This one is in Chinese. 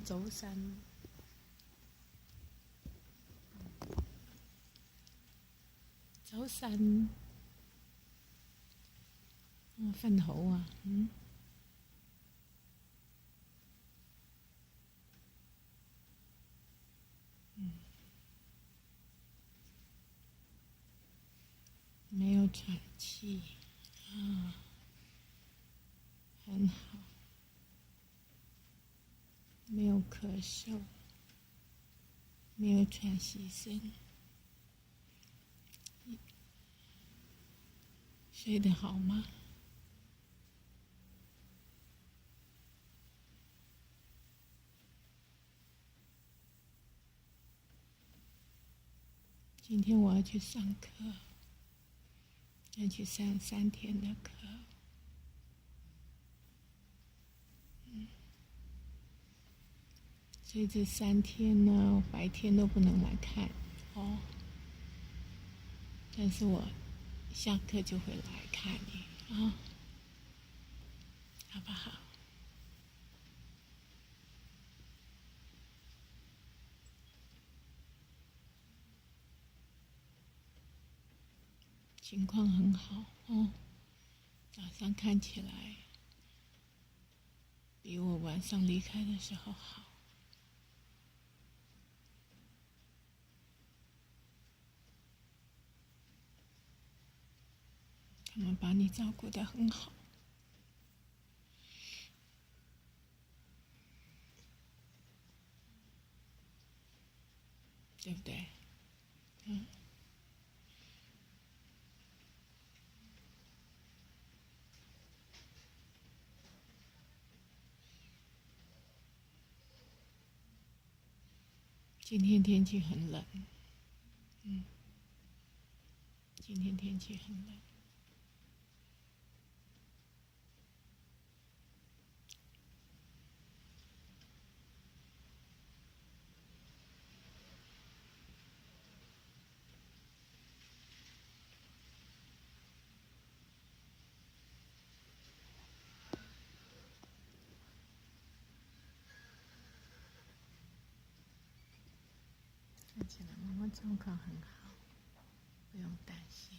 走山，走山，瞓好啊，没有喘气，很好，没有咳嗽，没有喘息声，睡得好吗？今天我要去上课，要去上3天的课。所以这3天呢，白天都不能来看哦。但是我下课就会来看你啊，好不好？情况很好哦，早上看起来比我晚上离开的时候好。他们把你照顾得很好，对不对？今天天气很冷，今天天气很冷。看起来妈妈状况很好，不用担心。